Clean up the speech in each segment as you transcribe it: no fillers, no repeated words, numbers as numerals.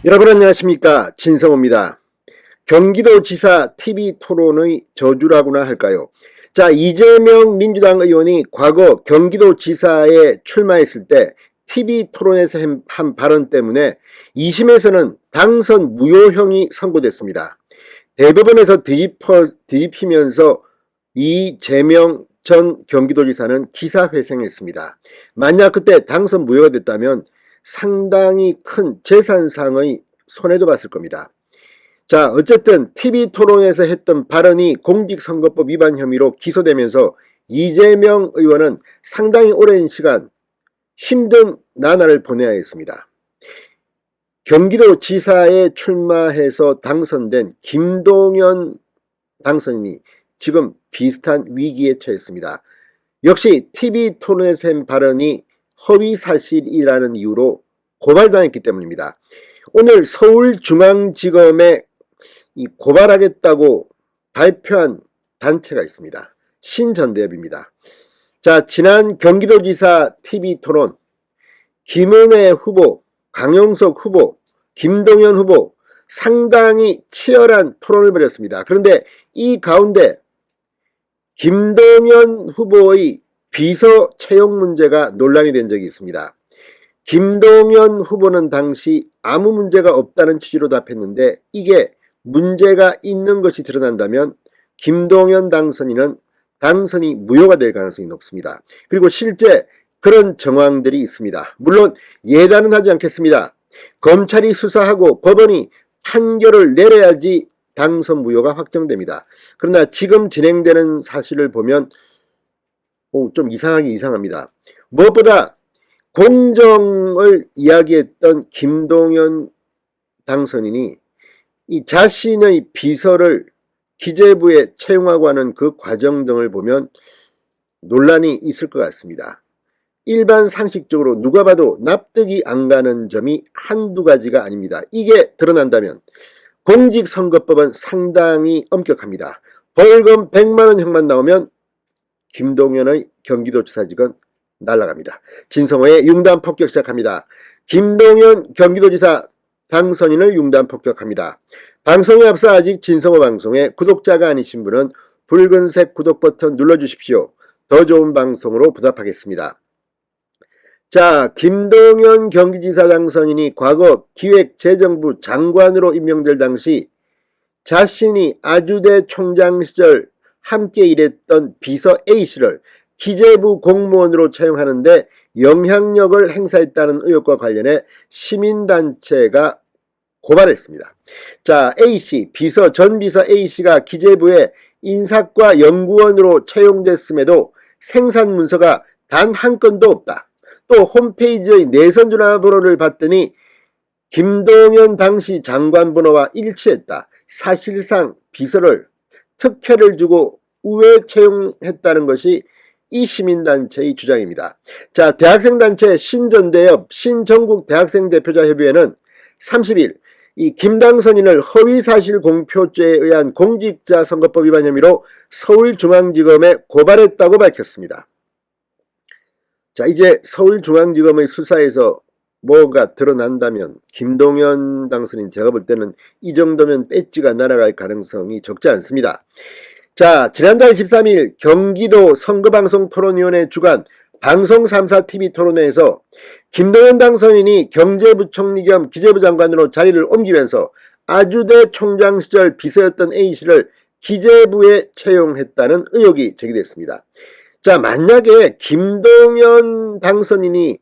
여러분 안녕하십니까, 진성호입니다. 경기도지사 TV 토론의 저주라고나 할까요? 자, 이재명 민주당 의원이 과거 경기도지사에 출마했을 때 TV토론에서 한 발언 때문에 2심에서는 당선 무효형이 선고됐습니다. 대법원에서 뒤집히면서 이재명 전 경기도지사는 기사회생했습니다. 만약 그때 당선 무효가 됐다면 상당히 큰 재산상의 손해도 봤을 겁니다. 자, 어쨌든 TV토론에서 했던 발언이 공직선거법 위반 혐의로 기소되면서 이재명 의원은 상당히 오랜 시간 힘든 나날을 보내야 했습니다. 경기도지사에 출마해서 당선된 김동연 당선인이 지금 비슷한 위기에 처했습니다. 역시 TV토론에서 한 발언이 허위사실이라는 이유로 고발당했기 때문입니다. 오늘 서울중앙지검에 고발하겠다고 발표한 단체가 있습니다. 신전대협입니다. 자, 지난 경기도지사 TV토론 김은혜 후보, 강용석 후보, 김동연 후보 상당히 치열한 토론을 벌였습니다. 그런데 이 가운데 김동연 후보의 비서 채용 문제가 논란이 된 적이 있습니다. 김동연 후보는 당시 아무 문제가 없다는 취지로 답했는데 이게 문제가 있는 것이 드러난다면 김동연 당선인은 당선이 무효가 될 가능성이 높습니다. 그리고 실제 그런 정황들이 있습니다. 물론 예단은 하지 않겠습니다. 검찰이 수사하고 법원이 판결을 내려야지 당선 무효가 확정됩니다. 그러나 지금 진행되는 사실을 보면 좀 이상합니다. 무엇보다 공정을 이야기했던 김동연 당선인이 이 자신의 비서를 기재부에 채용하고 하는 그 과정 등을 보면 논란이 있을 것 같습니다. 일반 상식적으로 누가 봐도 납득이 안 가는 점이 한두 가지가 아닙니다. 이게 드러난다면 공직선거법은 상당히 엄격합니다. 벌금 100만원형만 나오면 김동연의 경기도지사직은 날아갑니다. 진성호의 융단 폭격 시작합니다. 김동연 경기도지사 당선인을 융단 폭격합니다. 방송에 앞서 아직 진성호 방송에 구독자가 아니신 분은 붉은색 구독 버튼 눌러주십시오. 더 좋은 방송으로 보답하겠습니다. 자, 김동연 경기지사 당선인이 과거 기획재정부 장관으로 임명될 당시 자신이 아주대 총장 시절 함께 일했던 비서 A씨를 기재부 공무원으로 채용하는데 영향력을 행사했다는 의혹과 관련해 시민단체가 고발했습니다. 자, A씨, 전 비서 A씨가 기재부의 인사과 연구원으로 채용됐음에도 생산 문서가 단 한 건도 없다. 또 홈페이지의 내선 전화번호를 봤더니 김동연 당시 장관 번호와 일치했다. 사실상 비서를 특혜를 주고 우회 채용했다는 것이 이 시민단체의 주장입니다. 자, 대학생단체 신전대협 신전국대학생대표자협의회는 30일 이 김당선인을 허위사실 공표죄에 의한 공직자선거법 위반 혐의로 서울중앙지검에 고발했다고 밝혔습니다. 자, 이제 서울중앙지검의 수사에서 뭐가 드러난다면 김동연 당선인, 제가 볼 때는 이 정도면 배지가 날아갈 가능성이 적지 않습니다. 자, 지난달 13일 경기도 선거방송토론위원회 주관 방송 3사 TV토론회에서 김동연 당선인이 경제부총리 겸 기재부 장관으로 자리를 옮기면서 아주대 총장 시절 비서였던 A씨를 기재부에 채용했다는 의혹이 제기됐습니다. 자, 만약에 김동연 당선인이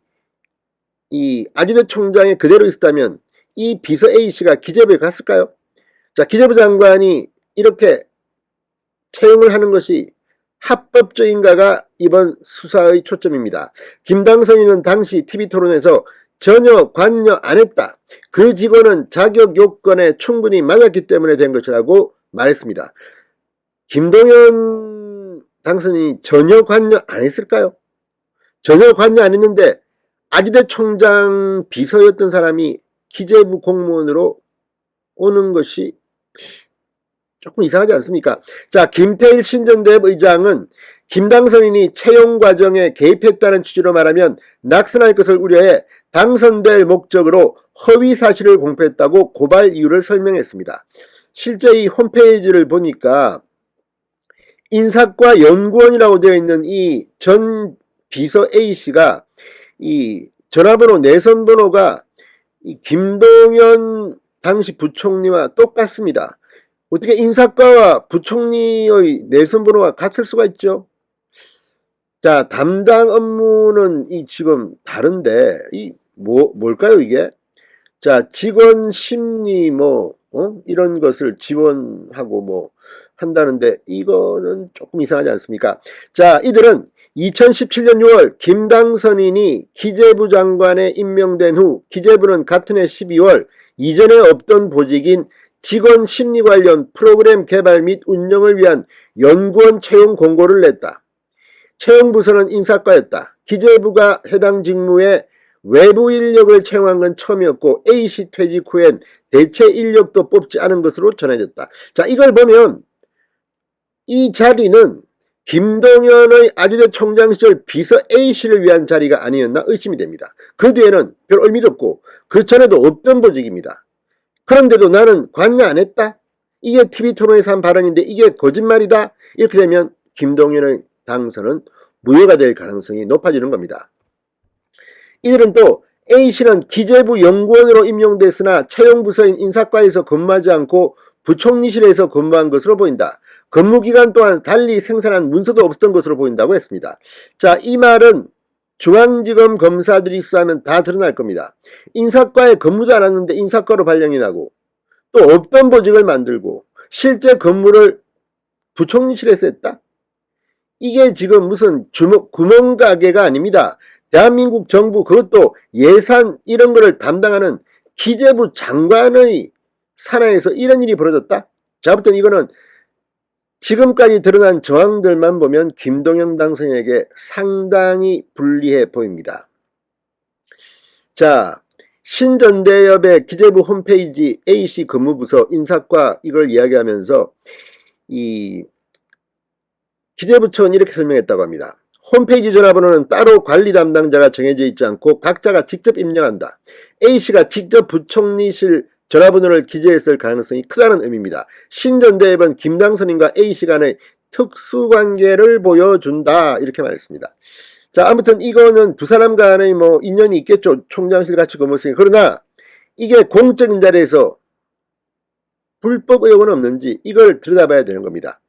이 아주대 총장에 그대로 있었다면 이 비서 A씨가 기재부에 갔을까요? 자, 기재부 장관이 이렇게 채용을 하는 것이 합법적인가가 이번 수사의 초점입니다. 김당선인은 당시 TV토론에서 전혀 관여 안 했다. 그 직원은 자격 요건에 충분히 맞았기 때문에 된 것이라고 말했습니다. 김동연 당선인이 전혀 관여 안 했을까요? 전혀 관여 안 했는데 아주대 총장 비서였던 사람이 기재부 공무원으로 오는 것이 조금 이상하지 않습니까? 자, 김태일 신전대협 의장은 김당선인이 채용 과정에 개입했다는 취지로 말하면 낙선할 것을 우려해 당선될 목적으로 허위 사실을 공표했다고 고발 이유를 설명했습니다. 실제 이 홈페이지를 보니까 인사과 연구원이라고 되어 있는 이 전 비서 A씨가 이 전화번호 내선번호가 이 김동연 당시 부총리와 똑같습니다. 어떻게 인사과와 부총리의 내선번호가 같을 수가 있죠? 자, 담당 업무는 이 지금 다른데 뭘까요 이게? 자, 직원 심리 이런 것을 지원하고 한다는데 이거는 조금 이상하지 않습니까? 자, 이들은 2017년 6월 김당선인이 기재부 장관에 임명된 후 기재부는 같은 해 12월 이전에 없던 보직인 직원 심리 관련 프로그램 개발 및 운영을 위한 연구원 채용 공고를 냈다. 채용 부서는 인사과였다. 기재부가 해당 직무에 외부 인력을 채용한 건 처음이었고 A씨 퇴직 후엔 대체 인력도 뽑지 않은 것으로 전해졌다. 자, 이걸 보면 이 자리는 김동연의 아주대 총장 시절 비서 A씨를 위한 자리가 아니었나 의심이 됩니다. 그 뒤에는 별 의미도 없고 그 전에도 없던 보직입니다. 그런데도 나는 관여 안 했다? 이게 TV토론에서 한 발언인데 이게 거짓말이다? 이렇게 되면 김동연의 당선은 무효가 될 가능성이 높아지는 겁니다. 이들은 또 A씨는 기재부 연구원으로 임용됐으나 채용부서인 인사과에서 근무하지 않고 부총리실에서 근무한 것으로 보인다. 근무기간 동안 달리 생산한 문서도 없었던 것으로 보인다고 했습니다. 자, 이 말은 중앙지검 검사들이 수사하면 다 드러날 겁니다. 인사과에 근무도 안 했는데 인사과로 발령이 나고 또 없던 보직을 만들고 실제 근무를 부총리실에서 했다? 이게 지금 무슨 구멍가게가 아닙니다. 대한민국 정부 그것도 예산 이런 거를 담당하는 기재부 장관의 산하에서 이런 일이 벌어졌다? 제가 볼 땐 이거는 지금까지 드러난 정황들만 보면 김동연 당선인에게 상당히 불리해 보입니다. 자, 신전대협의 기재부 홈페이지 A씨 근무부서 인사과 이걸 이야기하면서 이 기재부청은 이렇게 설명했다고 합니다. 홈페이지 전화번호는 따로 관리 담당자가 정해져 있지 않고 각자가 직접 입력한다. A씨가 직접 부총리실 전화번호를 기재했을 가능성이 크다는 의미입니다. 신전대협은 김당선인과 A씨 간의 특수관계를 보여준다. 이렇게 말했습니다. 자, 아무튼 이거는 두 사람 간의 인연이 있겠죠. 총장실 같이 근무했으니까. 그러나 이게 공적인 자리에서 불법 의혹은 없는지 이걸 들여다봐야 되는 겁니다.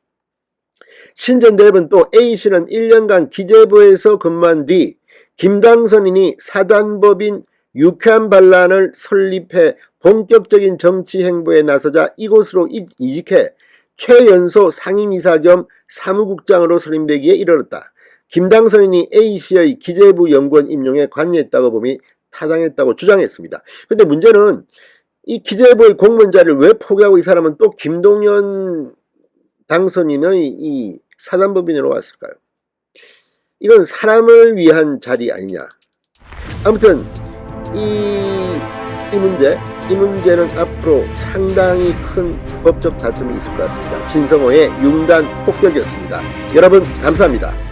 신전대협은 또 A씨는 1년간 기재부에서 근무한 뒤 김당선인이 사단법인 유쾌한 반란을 설립해 본격적인 정치 행보에 나서자 이곳으로 이직해 최연소 상임이사 겸 사무국장으로 선임되기에 이르렀다. 김당선인이 A씨의 기재부 연구원 임용에 관여했다고 봄이 타당했다고 주장했습니다. 그런데 문제는 이 기재부의 공무원 자리를 왜 포기하고 이 사람은 또 김동연 당선인의 이 사단법인으로 왔을까요? 이건 사람을 위한 자리 아니냐. 아무튼 이 문제는 앞으로 상당히 큰 법적 다툼이 있을 것 같습니다. 진성호의 융단 폭격이었습니다. 여러분 감사합니다.